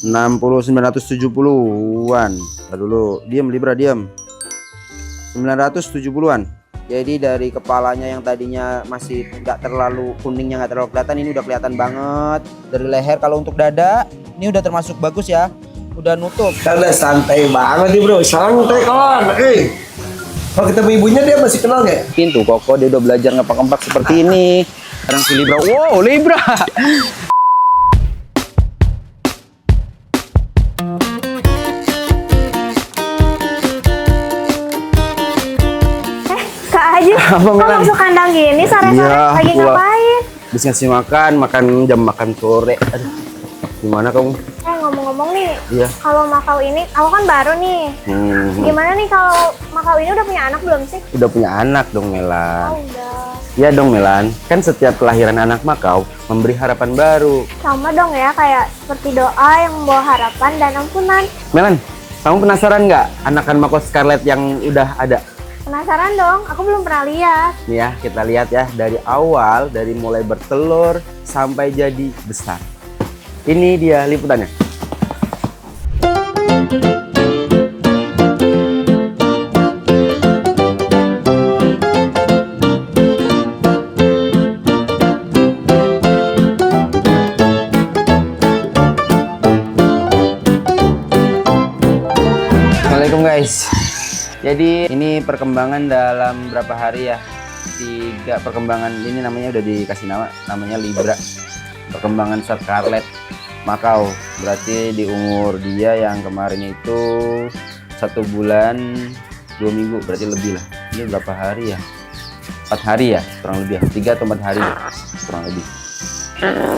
60.970-an. Tar dulu, diam Libra, diam. 970-an. Jadi dari kepalanya yang tadinya masih nggak terlalu kuningnya, nggak terlalu kelihatan, ini udah kelihatan banget. Dari leher, kalau untuk dada ini udah termasuk bagus ya, udah nutup. Karena santai banget nih bro, santai kawan. Kalau ketemu ibunya dia masih kenal nggak? Pintu Koko dia udah belajar ngepak-ngepak seperti ini. Sekarang si Libra, wow Libra. Kak Haji, kok masuk kandang gini sore-sore? Iya, Lagi ngapain? Bisa ngasih makan jam makan sore. Aduh, gimana kamu? Ngomong-ngomong nih, Iya. kalau Makau ini, aku kan baru nih. Gimana nih kalau Makau ini udah punya anak belum sih? Udah punya anak dong Melan. Oh udah. Iya dong Melan, kan setiap kelahiran anak Makau memberi harapan baru. Sama dong ya, kayak seperti doa yang membawa harapan dan ampunan. Melan, kamu penasaran nggak anakan Makau Scarlet yang udah ada? Penasaran dong, aku belum pernah lihat. Nih ya, kita lihat ya dari awal, dari mulai bertelur sampai jadi besar. Ini dia liputannya. Assalamualaikum guys. Jadi ini perkembangan dalam berapa hari ya? 3 perkembangan ini namanya udah dikasih namanya Libra. Perkembangan Scarlet Makau. Berarti di umur dia yang kemarin itu 1 bulan 2 minggu, berarti lebih lah. Ini berapa hari ya? 4 hari ya, kurang lebih. 3 atau 4 hari kurang lebih.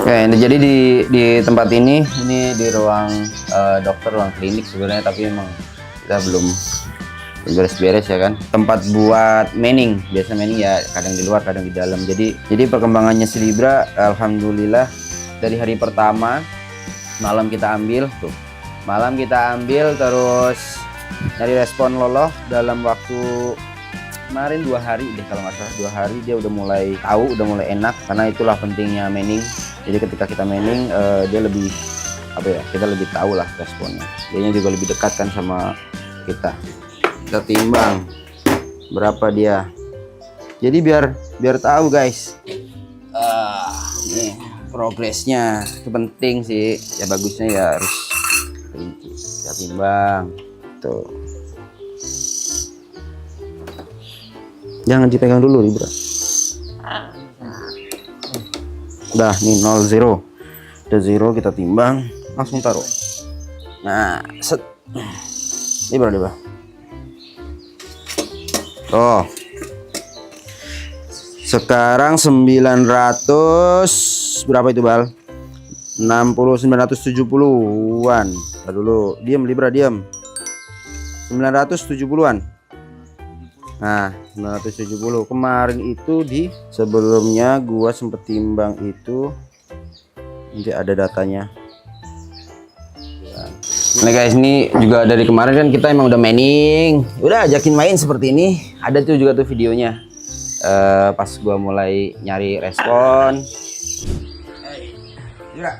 Oke, jadi di tempat ini di ruang dokter, ruang klinik sebenarnya, tapi emang kita belum beres-beres ya kan. Tempat buat manning, biasa manning ya kadang di luar kadang di dalam. Jadi perkembangannya si Libra alhamdulillah dari hari pertama malam kita ambil tuh. Malam kita ambil terus dari respon loloh dalam waktu kemarin 2 hari deh kalau nggak salah. 2 hari dia udah mulai tahu, udah mulai enak, karena itulah pentingnya manning. Jadi ketika kita manning dia lebih kita lebih tahu lah responnya. Dianya juga lebih dekat kan sama kita. Kita timbang berapa dia, jadi biar tahu guys. Nih progresnya itu penting sih ya, bagusnya ya harus rinci. Kita timbang tuh, jangan dipegang dulu Libra. Udah nih 0 0 udah 0, kita timbang langsung taruh. Nah set Libra. Oh, sekarang 900 berapa itu Bal? 60.970-an. Tar dulu, diam Libra, diam. 970-an. Nah, 970. Kemarin itu sebelumnya gua sempet timbang itu, nanti ada datanya. Nah guys, ini juga dari kemarin kan kita emang udah manning, udah ajakin main seperti ini. Ada tuh juga tuh videonya pas gua mulai nyari respon. Libra.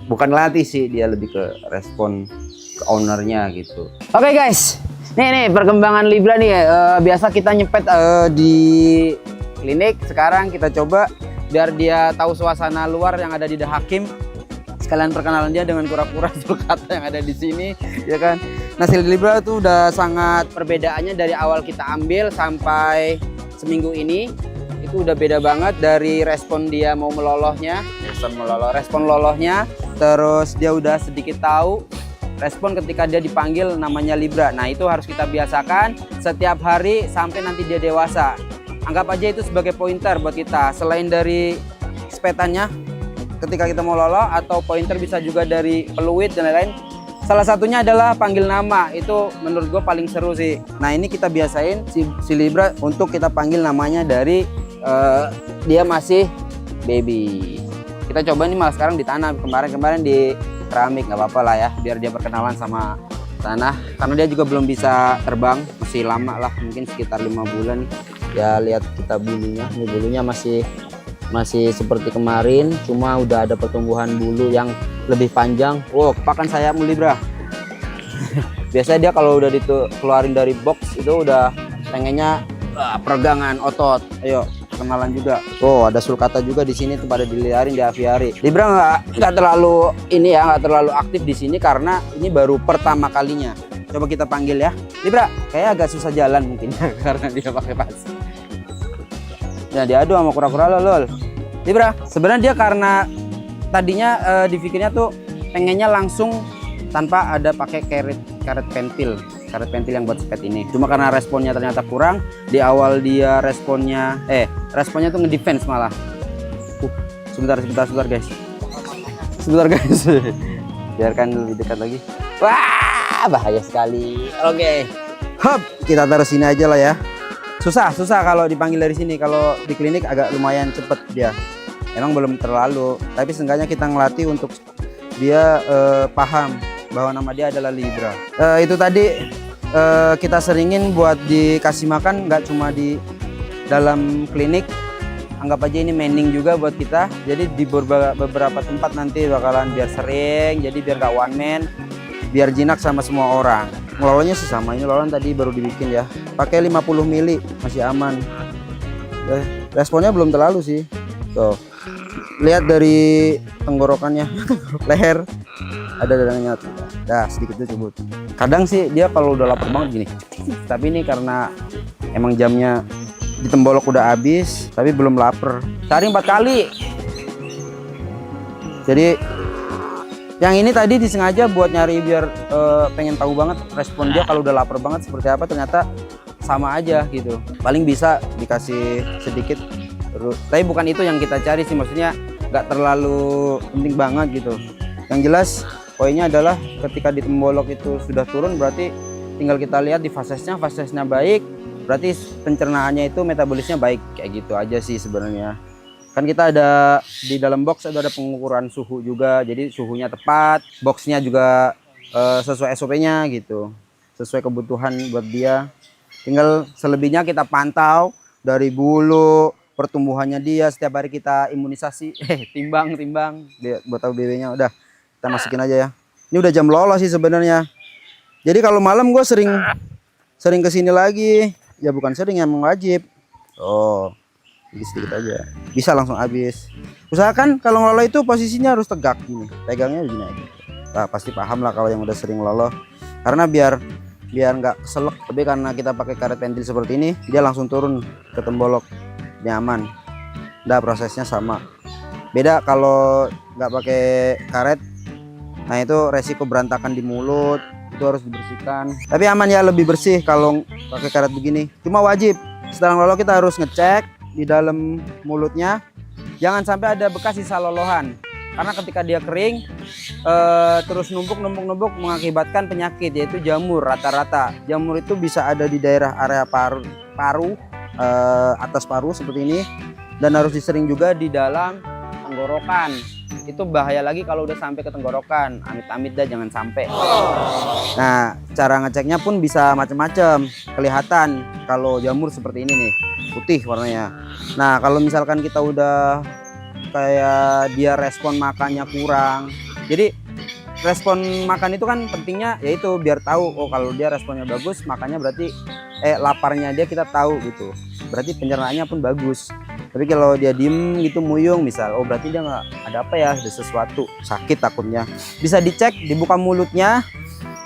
Bukan latih sih, dia lebih ke respon ke ownernya gitu. Oke guys, nih perkembangan Libra nih. Biasa kita nyepet di klinik, sekarang kita coba biar dia tahu suasana luar yang ada di The Hakim. Sekalian perkenalan dia dengan kura-kura sulcata yang ada di sini, ya kan. Nah, si Libra tuh udah sangat perbedaannya dari awal kita ambil sampai seminggu ini. Itu udah beda banget dari respon dia mau melolohnya, respon lolohnya, terus dia udah sedikit tahu respon ketika dia dipanggil namanya Libra. Nah, itu harus kita biasakan setiap hari sampai nanti dia dewasa. Anggap aja itu sebagai pointer buat kita. Selain dari sepetannya ketika kita mau loloh, atau pointer bisa juga dari peluit dan lain-lain. Salah satunya adalah panggil nama. Itu menurut gue paling seru sih. Nah, ini kita biasain si Libra untuk kita panggil namanya dari dia masih baby. Kita coba nih malah sekarang di tanah. Kemarin di keramik, nggak apa-apa lah ya, biar dia perkenalan sama tanah. Karena dia juga belum bisa terbang, masih lama lah, mungkin sekitar 5 bulan. Ya lihat kita bulunya, ini bulunya masih seperti kemarin, cuma udah ada pertumbuhan bulu yang lebih panjang. Wow, kepakan sayapmu Libra. Biasanya dia kalau udah keluarin dari box itu udah pengennya peregangan otot. Ayo kenalan juga. Oh, ada sulcata juga di sini tuh pada diliarin di aviari. Libra nggak terlalu ini ya, nggak terlalu aktif di sini karena ini baru pertama kalinya. Coba kita panggil ya. Libra, kayak agak susah jalan mungkin karena dia pakai pasir. Ya diadu sama kura-kura lol. Libra, sebenarnya dia karena tadinya dipikirnya tuh pengennya langsung tanpa ada pakai karet pentil yang buat spet ini. Cuma karena responnya ternyata kurang, di awal dia responnya tuh ngedefense malah. Sebentar guys. Biarkan lebih dekat lagi. Wah, bahaya sekali. Oke. Hop, kita taruh sini aja lah ya. Susah kalau dipanggil dari sini. Kalau di klinik agak lumayan cepet dia. Emang belum terlalu, tapi seenggaknya kita ngelatih untuk dia paham bahwa nama dia adalah Libra. Itu tadi kita seringin buat dikasih makan, nggak cuma di dalam klinik. Anggap aja ini manning juga buat kita. Jadi di beberapa tempat nanti bakalan biar sering, jadi biar nggak one man, biar jinak sama semua orang. Ngelolanya sih sama, ini loloan tadi baru dibikin ya. Pakai 50 mili, masih aman. Responnya belum terlalu sih. Tuh. Lihat dari tenggorokannya, leher ada dadanya tuh. Dah sedikit tuh cubut. Kadang sih dia kalau udah lapar banget gini. Tapi ini karena emang jamnya di tembolok udah habis, tapi belum lapar. Cari 4 kali. Jadi yang ini tadi disengaja buat nyari biar pengen tahu banget respon dia kalau udah lapar banget seperti apa. Ternyata sama aja gitu. Paling bisa dikasih sedikit. Tapi bukan itu yang kita cari sih, maksudnya nggak terlalu penting banget gitu. Yang jelas poinnya adalah ketika di tembolok itu sudah turun, berarti tinggal kita lihat di fasesnya baik, berarti pencernaannya itu metabolisnya baik, kayak gitu aja sih sebenarnya. Kan kita ada di dalam box ada pengukuran suhu juga, jadi suhunya tepat, boxnya juga sesuai SOP-nya gitu, sesuai kebutuhan buat dia. Tinggal selebihnya kita pantau dari bulu, pertumbuhannya dia, setiap hari kita imunisasi, timbang dia buat tahu BW-nya. Udah kita masukin aja ya. Ini udah jam lolos sih sebenarnya. Jadi kalau malam gue sering kesini lagi, ya bukan sering, emang wajib. Oh, sedikit aja, bisa langsung habis. Usahakan kalau ngelolo itu posisinya harus tegak gini, pegangnya gini aja. Nah, pasti paham lah kalau yang udah sering ngelolo. Karena biar nggak keselak. Tapi karena kita pakai karet pentil seperti ini, dia langsung turun ke tembolok. Nyaman. Udah prosesnya sama. Beda kalau nggak pakai karet. Nah itu resiko berantakan di mulut, itu harus dibersihkan. Tapi aman ya, lebih bersih kalau pakai karet begini. Cuma wajib setelah ngelolo kita harus ngecek di dalam mulutnya, jangan sampai ada bekas sisa lolohan. Karena ketika dia kering terus numpuk mengakibatkan penyakit, yaitu jamur. Rata-rata jamur itu bisa ada di daerah area paru, atas paru seperti ini, dan harus disering juga di dalam tenggorokan. Itu bahaya lagi kalau udah sampai ke tenggorokan, amit-amit dah jangan sampai. Nah cara ngeceknya pun bisa macam-macam, kelihatan kalau jamur seperti ini nih, putih warnanya. Nah kalau misalkan kita udah kayak dia respon makannya kurang, jadi respon makan itu kan pentingnya yaitu biar tahu, oh kalau dia responnya bagus makannya berarti laparnya dia kita tahu gitu, berarti pencernaannya pun bagus. Tapi kalau dia diem gitu muyung misal, oh berarti dia nggak ada apa ya, ada sesuatu sakit takutnya. Bisa dicek, dibuka mulutnya,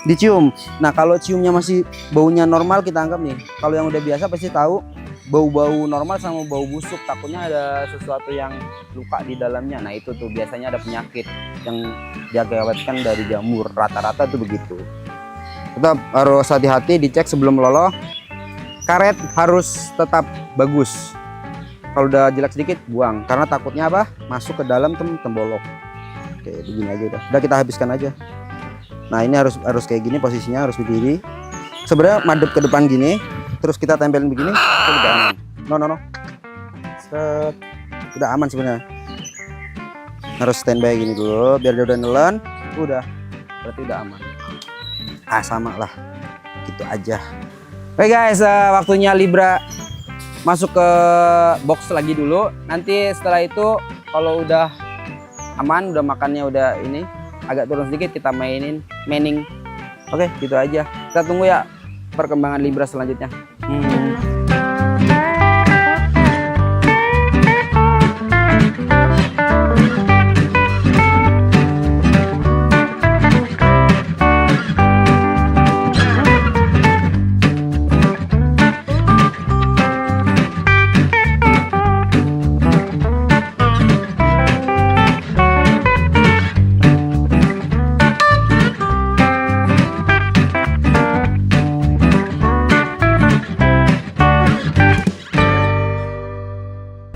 dicium. Nah kalau ciumnya masih baunya normal, kita anggap nih, kalau yang udah biasa pasti tahu bau-bau normal sama bau busuk, takutnya ada sesuatu yang luka di dalamnya. Nah itu tuh biasanya ada penyakit yang diakibatkan dari jamur, rata-rata tuh begitu. Tetap harus hati-hati dicek sebelum loloh. Karet harus tetap bagus. Kalau udah jelek sedikit buang, karena takutnya apa? Masuk ke dalam tembolok. Oke, begini aja udah. Udah kita habiskan aja. Nah, ini harus kayak gini posisinya, harus berdiri. Sebenarnya madep ke depan gini, terus kita tempelin begini, itu udah aman. No. Set. Udah aman sebenarnya. Harus standby gini dulu biar dia udah nelen. Udah, berarti udah aman. Sama lah, gitu aja. Oke guys, waktunya Libra masuk ke box lagi dulu. Nanti setelah itu kalau udah aman, udah makannya udah ini agak turun sedikit, kita maning. Oke, gitu aja. Kita tunggu ya perkembangan Libra selanjutnya.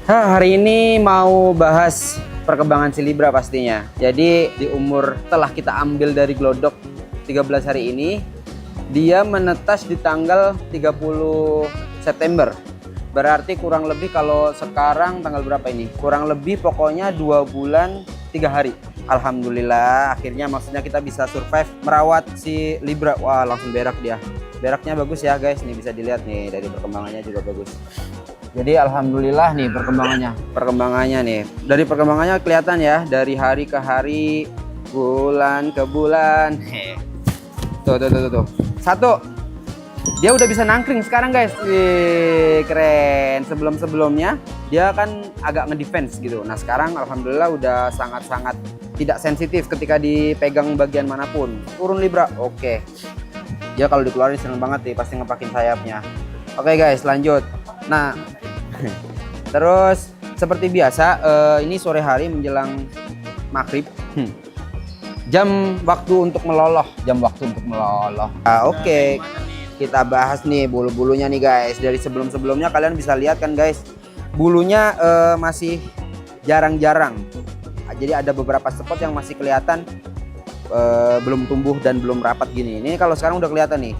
Hari ini mau bahas perkembangan si Libra pastinya. Jadi di umur telah kita ambil dari glodok 13 hari ini, dia menetas di tanggal 30 September. Berarti kurang lebih kalau sekarang tanggal berapa ini? Kurang lebih pokoknya 2 bulan 3 hari. Alhamdulillah akhirnya maksudnya kita bisa survive merawat si Libra. Wah, langsung berak dia. Beraknya bagus ya guys, nih bisa dilihat nih dari perkembangannya juga bagus. Jadi alhamdulillah nih perkembangannya nih. Dari perkembangannya kelihatan ya, dari hari ke hari, bulan ke bulan. Tuh. Satu, dia udah bisa nangkring sekarang guys. Wih, keren. Sebelumnya dia kan agak ngedefense gitu. Nah sekarang alhamdulillah udah sangat-sangat tidak sensitif ketika dipegang bagian manapun. Turun Libra, oke. Dia kalau dikeluarin seneng banget nih, pasti ngepakin sayapnya. Oke guys, lanjut. Nah, terus seperti biasa, ini sore hari menjelang maghrib. Jam waktu untuk meloloh. Oke. Kita bahas nih bulu-bulunya nih guys. Dari sebelumnya kalian bisa lihat kan guys, bulunya masih jarang-jarang. Jadi ada beberapa spot yang masih kelihatan belum tumbuh dan belum rapat gini. Ini kalau sekarang udah kelihatan nih.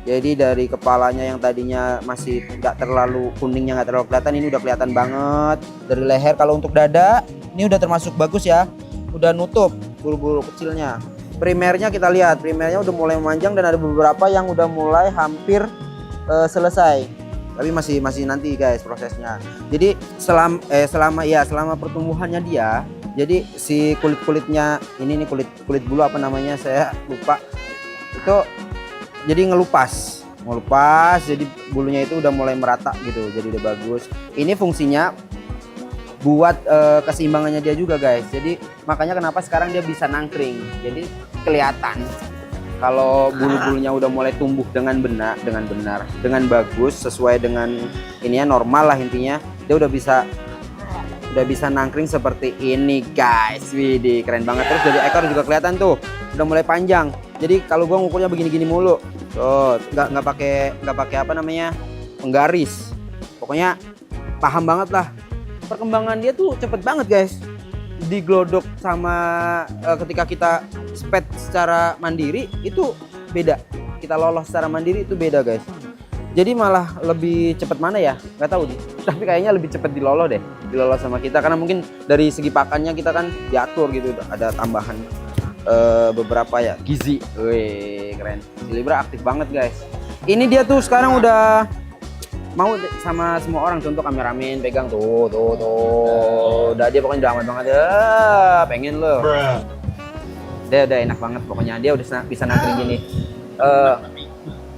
Jadi dari kepalanya yang tadinya masih nggak terlalu kuningnya, nggak terlalu kelihatan, ini udah kelihatan banget. Dari leher, kalau untuk dada ini udah termasuk bagus ya, udah nutup bulu-bulu kecilnya. Primernya kita lihat, primernya udah mulai memanjang dan ada beberapa yang udah mulai hampir selesai. Tapi masih nanti guys prosesnya. Jadi selama pertumbuhannya dia, jadi si kulit-kulitnya ini nih kulit bulu apa namanya saya lupa, itu jadi ngelupas, jadi bulunya itu udah mulai merata gitu, jadi udah bagus. Ini fungsinya buat keseimbangannya dia juga guys. Jadi makanya kenapa sekarang dia bisa nangkring. Jadi kelihatan kalau bulu-bulunya udah mulai tumbuh dengan benar, dengan bagus, sesuai dengan ininya normal lah intinya. Dia udah bisa nangkring seperti ini guys. Widih, keren banget. Terus dari ekor juga kelihatan tuh, udah mulai panjang. Jadi kalau gua ngukurnya begini-gini mulu, tuh nggak pakai apa namanya penggaris. Pokoknya paham banget lah. Perkembangan dia tuh cepet banget guys. Di glodok sama ketika kita spet secara mandiri itu beda. Kita lolos secara mandiri itu beda guys. Jadi malah lebih cepet mana ya? Nggak tahu nih. Tapi kayaknya lebih cepet diloloh deh. Diloloh sama kita karena mungkin dari segi pakannya kita kan diatur gitu, ada tambahan beberapa ya gizi. Wih, keren. Si Libra aktif banget guys. Ini dia tuh sekarang udah mau sama semua orang, contoh kameramen pegang tuh. Udah dia pokoknya udah aman banget ya, pengen lo. Dia udah enak banget pokoknya, dia udah bisa nangkring gini.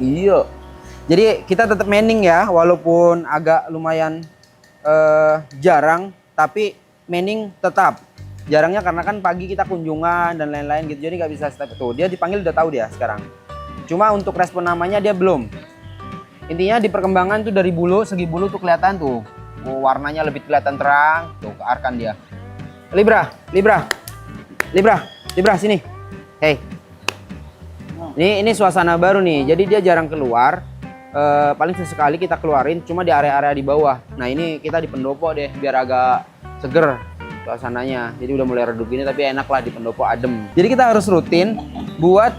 Iya. Jadi kita tetap manning ya, walaupun agak lumayan jarang, tapi manning tetap. Jarangnya karena kan pagi kita kunjungan dan lain-lain gitu, jadi nggak bisa step tuh. Dia dipanggil udah tahu dia sekarang. Cuma untuk respon namanya dia belum. Intinya di perkembangan tuh dari bulu, segi bulu tuh kelihatan tuh. Warnanya lebih kelihatan terang, tuh kearkan dia. Libra sini. Hey. Ini suasana baru nih. Jadi dia jarang keluar. Paling sesekali kita keluarin cuma di area-area di bawah. Nah, ini kita di pendopo deh biar agak seger suasananya. Jadi udah mulai redup gini tapi enak lah di pendopo, adem. Jadi kita harus rutin buat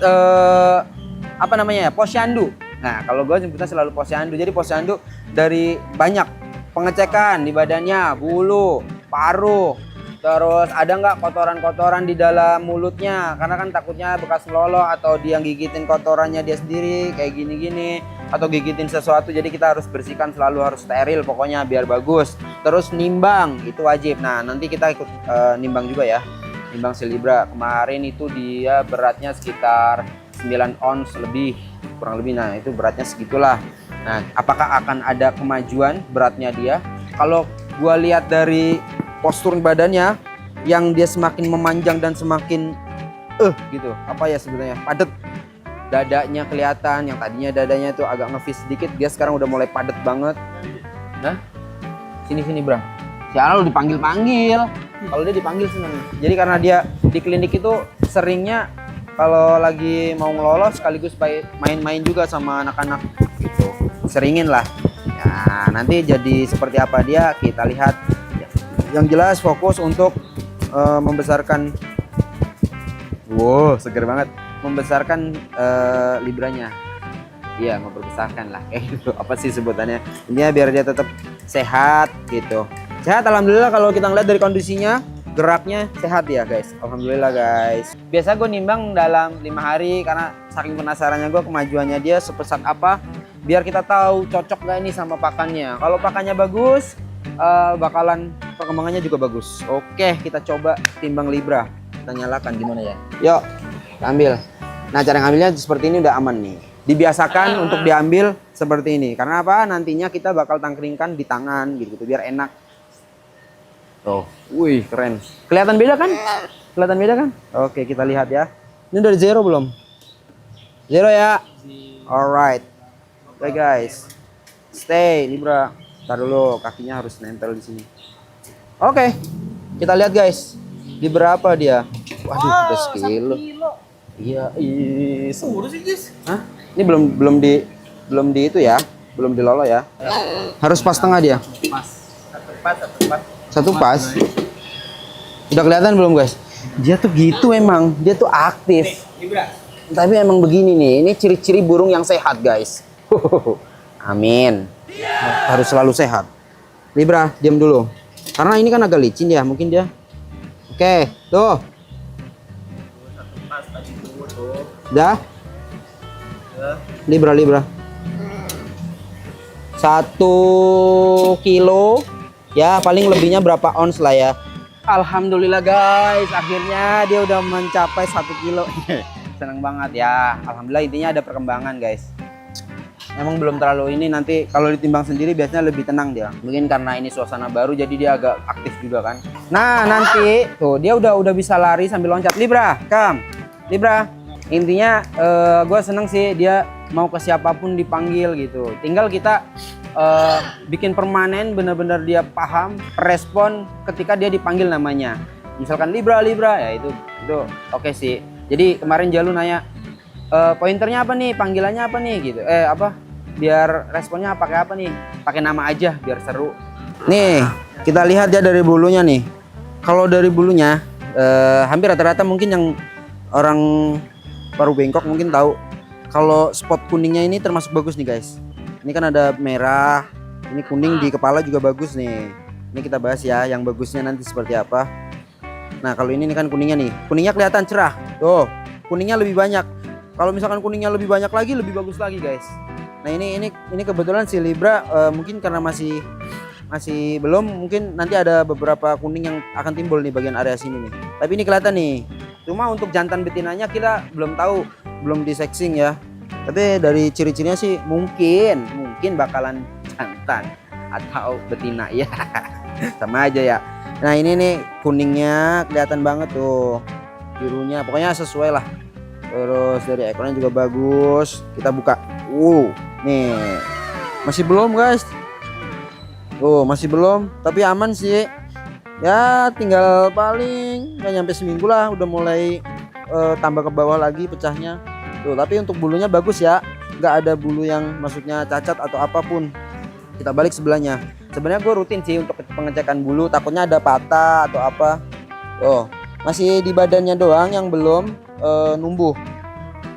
apa namanya ya, posyandu. Nah, kalau gue nyebutnya selalu posyandu. Jadi posyandu dari banyak pengecekan di badannya, bulu, paruh, Terus ada nggak kotoran-kotoran di dalam mulutnya? Karena kan takutnya bekas meloloh atau dia gigitin kotorannya dia sendiri kayak gini-gini atau gigitin sesuatu. Jadi kita harus bersihkan, selalu harus steril pokoknya biar bagus. Terus nimbang itu wajib. Nah nanti kita ikut nimbang juga ya. Nimbang si Libra kemarin itu dia beratnya sekitar 9 ons lebih, kurang lebih. Nah itu beratnya segitulah. Nah apakah akan ada kemajuan beratnya dia? Kalau gua lihat dari postur badannya yang dia semakin memanjang dan semakin gitu, apa ya sebenarnya, padat. Dadanya kelihatan, yang tadinya dadanya itu agak ngevis sedikit, dia sekarang udah mulai padat banget. Nah sini Bra, si Al dipanggil-panggil. Kalau dia dipanggil seneng. Jadi karena dia di klinik itu seringnya kalau lagi mau ngelolos sekaligus main-main juga sama anak-anak gitu, seringin lah ya. Nanti jadi seperti apa dia kita lihat. Yang jelas fokus untuk membesarkan, wow seger banget, membesarkan Libranya. Iya membesarkan lah kayak gitu, apa sih sebutannya, ini biar dia tetap sehat gitu. Sehat alhamdulillah, kalau kita ngeliat dari kondisinya, geraknya sehat ya guys, alhamdulillah guys. Biasa gue nimbang dalam 5 hari karena saking penasarannya gue kemajuannya dia sepesat apa, biar kita tahu cocok gak ini sama pakannya. Kalau pakannya bagus, bakalan perkembangannya juga bagus. Oke, kita coba timbang Libra. Kita nyalakan gimana ya? Yuk, kita ambil. Nah, cara ngambilnya seperti ini udah aman nih. Dibiasakan untuk diambil seperti ini. Karena apa? Nantinya kita bakal tangkringkan di tangan gitu, biar enak. Tuh, wih keren. Kelihatan beda kan? Kelihatan beda kan? Oke, kita lihat ya. Ini udah zero belum? Zero ya. Alright. Oke guys. Stay Libra. Ntar dulu, kakinya harus nempel di sini. Oke, kita lihat guys. Di berapa dia? Waduh, udah sekilo. Iya, Sih guys. Hah? Ini belum di itu ya, belum dilolo ya. Harus pas tengah dia. Satu pas. Udah kelihatan belum guys? Dia tuh gitu emang, dia tuh aktif. Tapi emang begini nih, ini ciri-ciri burung yang sehat guys. Amin. Harus selalu sehat. Libra, diam dulu. Karena ini kan agak licin ya, mungkin dia. Oke, tuh. Dah. Libra. 1 kilo. Ya, paling lebihnya berapa ons lah ya. Alhamdulillah guys, akhirnya dia udah mencapai 1 kilo. Seneng banget ya. Alhamdulillah, intinya ada perkembangan guys. Emang belum terlalu ini, nanti kalau ditimbang sendiri biasanya lebih tenang dia. Mungkin karena ini suasana baru jadi dia agak aktif juga kan. Nah nanti tuh dia udah bisa lari sambil loncat. Libra, come. Libra. Intinya gue seneng sih dia mau ke siapapun dipanggil gitu. Tinggal kita bikin permanen, bener-bener dia paham, respon ketika dia dipanggil namanya. Misalkan Libra ya itu oke sih. Jadi kemarin Jalu nanya, pointernya apa nih, panggilannya apa nih gitu, biar responnya pakai apa nih, pakai nama aja biar seru. Nih kita lihat ya dari bulunya nih. Kalau dari bulunya hampir rata-rata mungkin yang orang paru bengkok mungkin tahu, kalau spot kuningnya ini termasuk bagus nih guys. Ini kan ada merah, ini kuning di kepala juga bagus nih. Ini kita bahas ya yang bagusnya nanti seperti apa. Nah kalau ini kan kuningnya nih, kuningnya kelihatan cerah tuh, kuningnya lebih banyak. Kalau misalkan kuningnya lebih banyak lagi, lebih bagus lagi guys. Nah ini kebetulan si Libra mungkin karena masih belum, mungkin nanti ada beberapa kuning yang akan timbul nih bagian area sini nih. Tapi ini kelihatan nih. Cuma untuk jantan betinanya kita belum tahu, belum di sexing ya. Tapi dari ciri-cirinya sih mungkin bakalan jantan atau betina ya. Sama aja ya. Nah ini nih kuningnya kelihatan banget tuh, birunya pokoknya sesuai lah. Terus dari ekornya juga bagus. Kita buka. Nih. Masih belum, guys. Masih belum, tapi aman sih. Ya, tinggal paling nggak nyampe seminggu lah udah mulai tambah ke bawah lagi pecahnya. Tuh, tapi untuk bulunya bagus ya. Nggak ada bulu yang maksudnya cacat atau apapun. Kita balik sebelahnya. Sebenarnya gue rutin sih untuk pengecekan bulu, takutnya ada patah atau apa. Masih di badannya doang yang belum numbuh.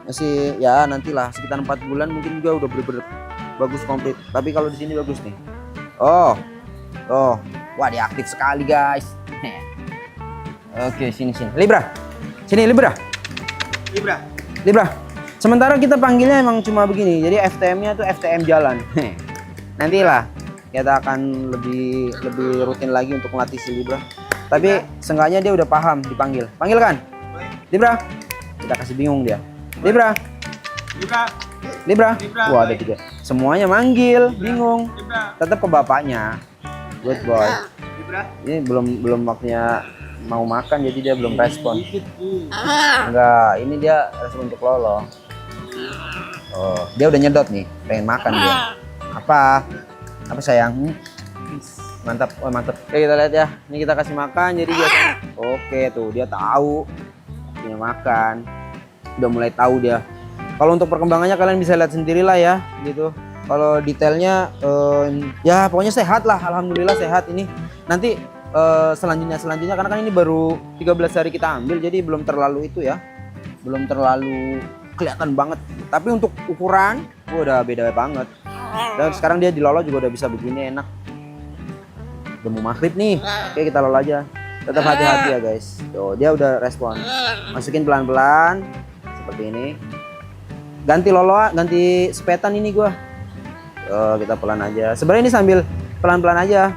Masih ya nantilah sekitar 4 bulan mungkin juga udah bener-bener bagus komplit. Tapi kalau di sini bagus nih. Wah dia aktif sekali guys. Oke, sini. Libra. Sini, Libra. Libra. Sementara kita panggilnya emang cuma begini. Jadi FTM-nya tuh FTM jalan. Nantilah kita akan lebih rutin lagi untuk melatih si Libra. Tapi seenggaknya dia udah paham dipanggil. Panggil kan? Libra. Kita kasih bingung dia. Libra. Wah, ada 3. Semuanya manggil, bingung. Tetap ke bapaknya. Good boy. Ini belum waktunya mau makan, jadi dia belum respon. Enggak, ini dia respon untuk Lolo. Oh, dia udah nyedot nih, pengen makan dia. Apa sayang? Mantap, mantap. Oke, kita lihat ya. Ini kita kasih makan, jadi dia. Oke, tuh dia tahu punya makan. Udah mulai tahu dia. Kalau untuk perkembangannya kalian bisa lihat sendirilah ya, gitu. Kalau detailnya, ya pokoknya sehat lah. Alhamdulillah sehat ini. Nanti selanjutnya karena kan ini baru 13 hari kita ambil, jadi belum terlalu itu ya, belum terlalu kelihatan banget. Tapi untuk ukuran, udah beda banget. Dan sekarang dia di Lolo juga udah bisa begini, enak. Udah mau maghrib nih, oke kita Lolo aja. Tetap hati-hati ya guys. Tuh dia udah respon. Masukin pelan-pelan seperti ini. Ganti Lolo, ganti sepetan ini gua. Kita pelan aja. Sebenarnya ini sambil pelan-pelan aja.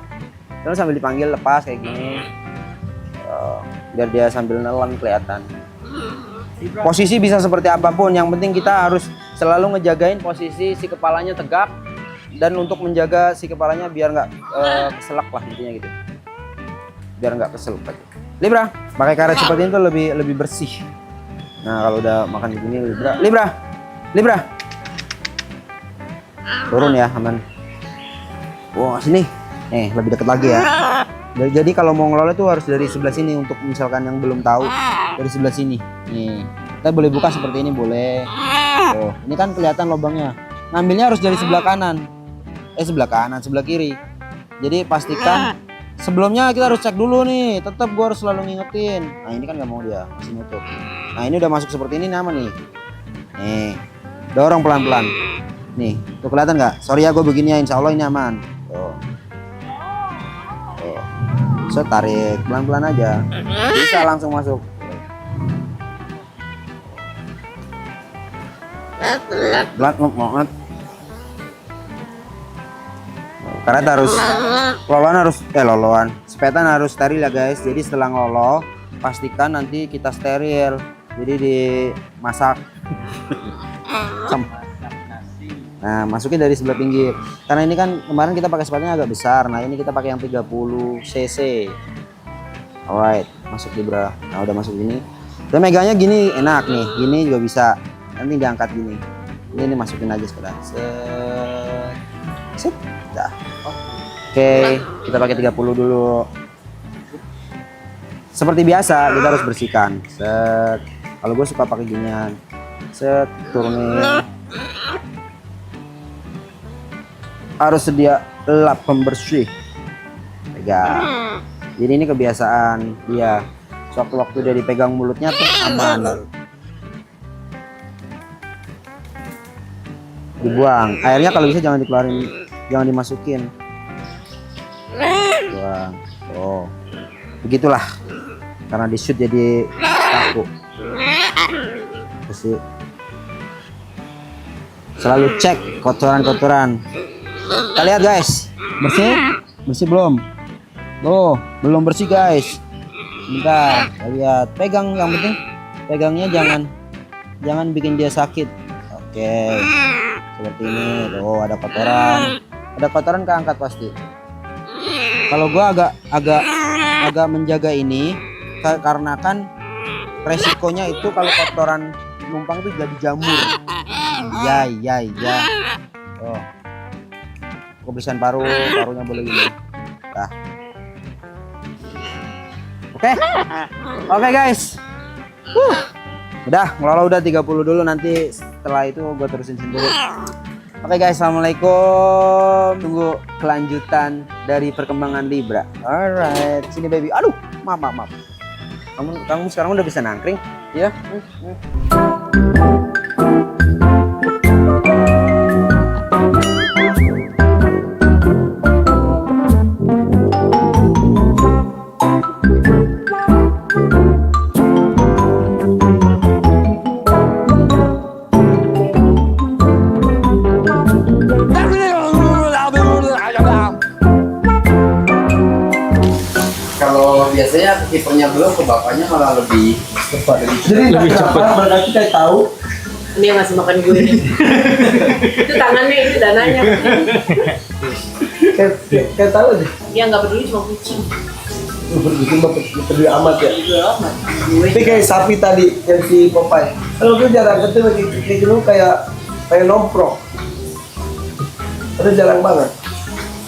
Terus sambil dipanggil lepas kayak gini. Biar dia sambil nelan kelihatan. Posisi bisa seperti apapun, yang penting kita harus selalu ngejagain posisi si kepalanya tegak, dan untuk menjaga si kepalanya biar nggak keselak lah intinya gitu. Biar nggak keselak aja. Libra, pakai karet seperti itu lebih bersih. Nah, kalau udah makan begini Libra. Turun ya, aman. Wah, sini. Lebih deket lagi ya. Jadi kalau mau ngelola itu harus dari sebelah sini, untuk misalkan yang belum tahu, dari sebelah sini. Nih, kita boleh buka seperti ini, boleh. Oh, ini kan kelihatan lubangnya. Ngambilnya harus dari sebelah kanan. Sebelah kiri. Jadi pastikan sebelumnya kita harus cek dulu nih. Tetap gua harus selalu ngingetin. Nah, ini kan nggak mau dia, masih nutup. Nah, ini udah masuk seperti ini, nyaman nih. Nih, dorong pelan-pelan. Nih, tuh kelihatan nggak? Sorry ya gue begini ya, insya Allah ini aman. Tuh. So, tarik pelan-pelan aja, bisa langsung masuk. Belat banget. Karena harus loloan, sepetan harus steril ya guys. Jadi setelah ngelolo, pastikan nanti kita steril. Jadi dimasak. Nah, masukin dari sebelah pinggir. Karena ini kan kemarin kita pakai sepatunya agak besar. Nah, ini kita pakai yang 30 cc. Alright, masuk Libra. Nah, udah masuk gini. Udah megangnya gini enak nih. Gini juga bisa. Nanti diangkat gini. Ini masukin aja sekarang. Set. Dah. Oke, kita pakai 30 dulu. Seperti biasa, kita harus bersihkan. Set. Kalau gue suka pakai ginian. Set, turunin. Harus sedia lap pembersih. Pegang. Jadi ini kebiasaan dia. Sewaktu-waktu dia dipegang mulutnya tuh aman. Dibuang. Airnya kalau bisa jangan dikeluarin, jangan dimasukin. Buang. Oh. Begitulah. Karena di shoot jadi kaku. Terus selalu cek kotoran-kotoran. Kita lihat guys, bersih belum? Tuh, belum bersih guys. Bentar, kita lihat. Pegang, yang penting pegangnya jangan bikin dia sakit. Oke, seperti ini. Tuh, ada kotoran keangkat pasti. Kalau gua agak menjaga ini karena kan resikonya itu kalau kotoran numpang itu jadi jamur. Ya. Oh. Kebersihan parunya boleh gini. Nah. Oke guys. Udah, ngelola udah 30 dulu, nanti setelah itu gue terusin sendiri. Oke guys, assalamualaikum. Tunggu kelanjutan dari perkembangan Libra. Alright, sini baby. Aduh, maaf. Kamu sekarang udah bisa nangkring, ya? biasanya kipernya belum ke bapaknya malah lebih cepat. Jadi lebih cepat. Berarti kayak tahu. Ini yang ngasih makan gue nih. Itu tangannya, itu dananya. Kayak tahu deh. Dia nggak peduli cuma kucing. Bikin peduli amat ya. Peduli amat. Gue. Tapi kayak sapi tadi yang si Popeye. Kalau gue jarang ketemu kayak dulu kayak nongkrong. Ada jarang banget.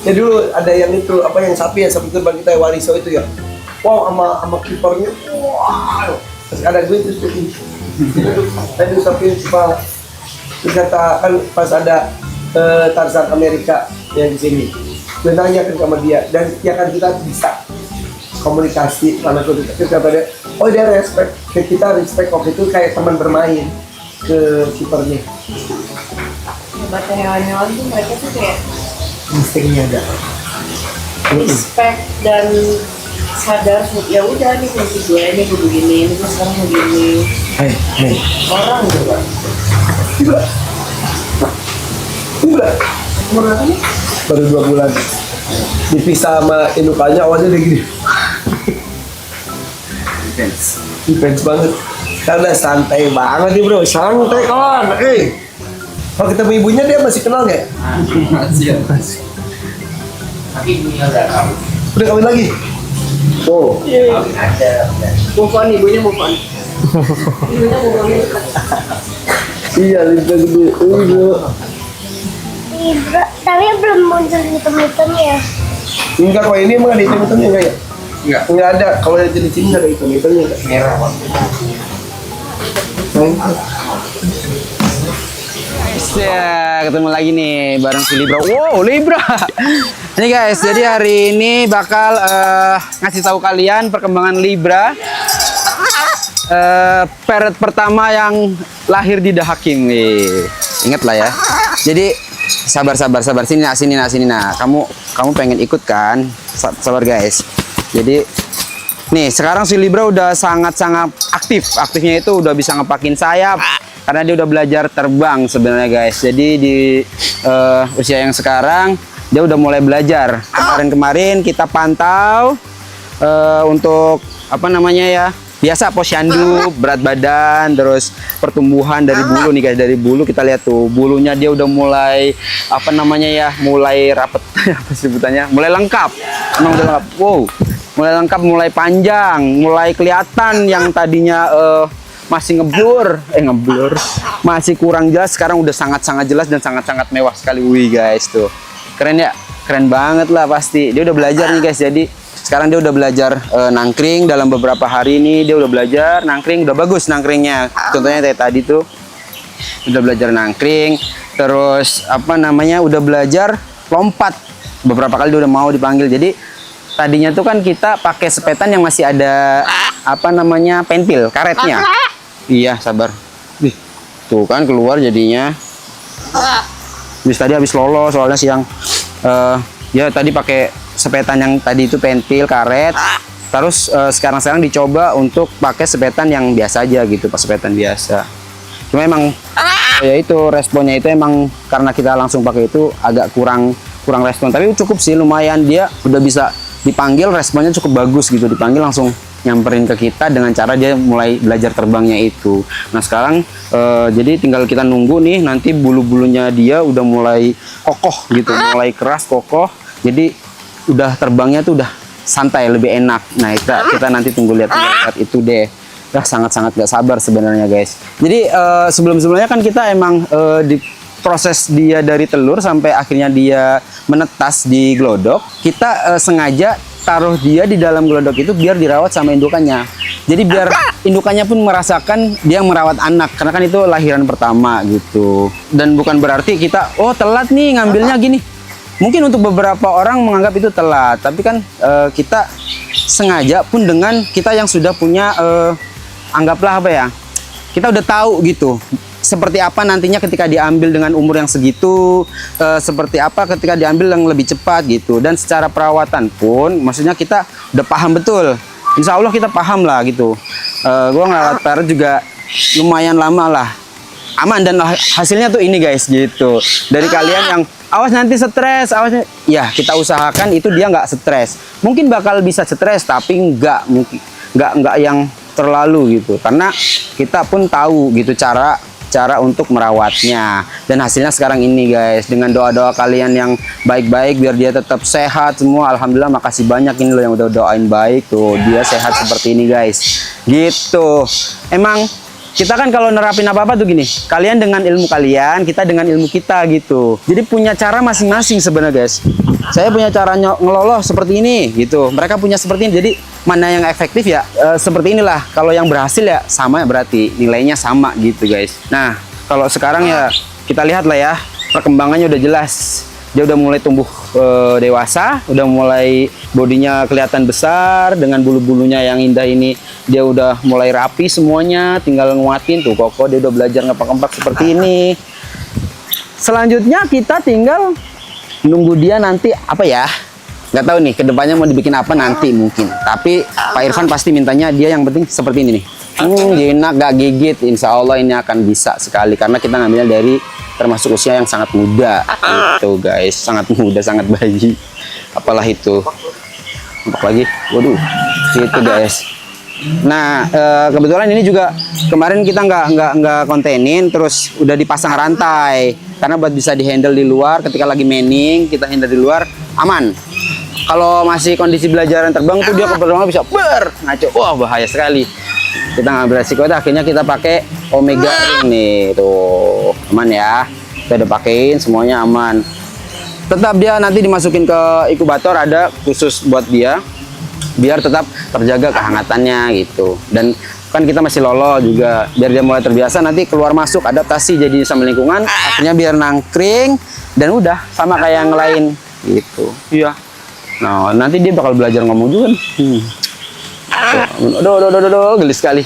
Ya dulu ada yang itu apa yang sapi terbang kita Wariso itu ya. Wow sama kipernya. Wow. Terus ada gue itu tadi sapi cuma dikata kan pas ada Tarzan Amerika yang di sini. Gue nanya kan sama dia dan ya kan kita bisa komunikasi karena itu kata dia, oh dia respect kita respect waktu itu kayak teman bermain ke kipernya. Hebatnya hewan-hewan tuh mereka tuh kayak Instingnya ada. respect dan sadar ya udah nih nanti gue ini gue begini ini gue sekarang begini Hei. orang juga Baru 2 bulan dipisah sama indukannya awalnya udah gini. Defense banget. Karena santai banget nih bro, santai kawan. Kalau ketemu ibunya dia masih kenal nggak? Masih. Tapi ibunya udah tahu. Udah kawin lagi? Oh. Kawin aja. move on ibunya move on ibunya move on Iya, Libra gede. Libra, tapi belum muncul hitam-hitamnya. Enggak, kok ini emang ada hitam-hitamnya enggak ya? Enggak. Enggak ada. Kalau yang di sini ada hitam-hitamnya enggak? Merah waktu. Ya, ketemu lagi nih bareng si Libra. Wow, Libra. Ini guys, jadi hari ini bakal ngasih tahu kalian perkembangan Libra. Parrot pertama yang lahir di Dahakim. Ingat lah ya. Jadi sabar sini nak. Kamu pengen ikut kan? Sabar guys. Jadi nih sekarang si Libra udah sangat aktif. Aktifnya itu udah bisa ngepakin sayap karena dia udah belajar terbang sebenarnya guys. Jadi di usia yang sekarang dia udah mulai belajar. Kemarin kita pantau untuk apa namanya ya, biasa posyandu, berat badan, terus pertumbuhan dari bulu nih guys. Dari bulu kita lihat tuh bulunya dia udah mulai apa namanya ya, mulai rapet apa sebutannya, mulai lengkap. Emang udah lengkap. Wow, mulai lengkap, mulai panjang, mulai kelihatan yang tadinya masih ngeblur, masih kurang jelas, sekarang udah sangat jelas dan sangat mewah sekali. Wih guys tuh, keren ya, keren banget lah pasti. Dia udah belajar nih guys, jadi sekarang dia udah belajar nangkring dalam beberapa hari ini. Dia udah belajar nangkring, udah bagus nangkringnya. Contohnya kayak tadi tuh, udah belajar nangkring, terus apa namanya, udah belajar lompat. Beberapa kali dia udah mau dipanggil. Jadi tadinya tuh kan kita pakai sepetan yang masih ada apa namanya, pentil karetnya. Iya, sabar. Tuh kan keluar jadinya. Tadi habis lolos soalnya siang. Ya tadi pakai sepetan yang tadi itu pentil karet. Terus sekarang dicoba untuk pakai sepetan yang biasa aja gitu, pas sepetan biasa. Cuma emang ya itu responnya itu emang karena kita langsung pakai itu agak kurang respon. Tapi cukup sih, lumayan, dia udah bisa dipanggil, responnya cukup bagus gitu. Dipanggil langsung nyamperin ke kita dengan cara dia mulai belajar terbangnya itu. Nah sekarang jadi tinggal kita nunggu nih, nanti bulu-bulunya dia udah mulai kokoh gitu, mulai keras kokoh. Jadi udah terbangnya tuh udah santai, lebih enak. Nah kita nanti tunggu lihat itu deh. Udah sangat gak sabar sebenarnya guys. Jadi sebelumnya kan kita emang di proses dia dari telur sampai akhirnya dia menetas di glodok, kita sengaja taruh dia di dalam glodok itu biar dirawat sama indukannya. Jadi biar indukannya pun merasakan dia merawat anak, karena kan itu lahiran pertama gitu. Dan bukan berarti kita telat nih ngambilnya gini. Mungkin untuk beberapa orang menganggap itu telat, tapi kan kita sengaja pun dengan kita yang sudah punya anggaplah apa ya, kita udah tahu gitu seperti apa nantinya ketika diambil dengan umur yang segitu, seperti apa ketika diambil yang lebih cepat gitu. Dan secara perawatan pun maksudnya kita udah paham betul, insya Allah kita paham lah gitu. Gue ngerawat parrot juga lumayan lama lah, aman dan hasilnya tuh ini guys gitu. Dari kalian yang awas nanti stres, awasnya ya kita usahakan itu dia nggak stres. Mungkin bakal bisa stres tapi mungkin nggak yang terlalu gitu. Karena kita pun tahu gitu cara untuk merawatnya, dan hasilnya sekarang ini guys, dengan doa-doa kalian yang baik-baik biar dia tetap sehat semua. Alhamdulillah, makasih banyak ini loh yang udah doain baik tuh, dia sehat seperti ini guys gitu. Emang kita kan kalau nerapin apa-apa tuh gini, kalian dengan ilmu kalian, kita dengan ilmu kita gitu. Jadi punya cara masing-masing sebenarnya guys. Saya punya cara ngelola seperti ini gitu, mereka punya seperti ini. Jadi mana yang efektif ya seperti inilah. Kalau yang berhasil ya sama, berarti nilainya sama gitu guys. Nah kalau sekarang ya kita lihat lah ya, perkembangannya udah jelas. Dia udah mulai tumbuh dewasa, udah mulai bodinya kelihatan besar dengan bulu-bulunya yang indah ini. Dia udah mulai rapi semuanya, tinggal nguatin tuh Koko, dia udah belajar ngepak-ngepak seperti ini. Selanjutnya kita tinggal nunggu dia nanti apa ya, nggak tahu nih kedepannya mau dibikin apa nanti mungkin. Tapi Pak Irfan pasti mintanya dia yang penting seperti ini nih, jinak gak gigit. Insya Allah ini akan bisa sekali karena kita ngambilnya dari termasuk usia yang sangat muda itu guys, sangat muda, sangat bayi, apalah itu. Empat lagi, waduh gitu guys. Nah kebetulan ini juga kemarin kita nggak kontenin, terus udah dipasang rantai karena buat bisa dihandle di luar. Ketika lagi maning kita handle di luar aman. Kalau masih kondisi belajaran terbang tuh dia kebetulan bisa ngaco, wah bahaya sekali. Kita ngambil resiko itu, akhirnya kita pakai Omega Ring nih tuh, aman ya. Kita udah pakein semuanya aman. Tetap dia nanti dimasukin ke inkubator, ada khusus buat dia biar tetap terjaga kehangatannya gitu. Dan kan kita masih lolo juga, biar dia mulai terbiasa nanti keluar masuk adaptasi jadi sama lingkungan, akhirnya biar nangkring dan udah sama kayak yang lain gitu. Iya. Nah nanti dia bakal belajar ngomong juga nih. Aduh, gelis sekali.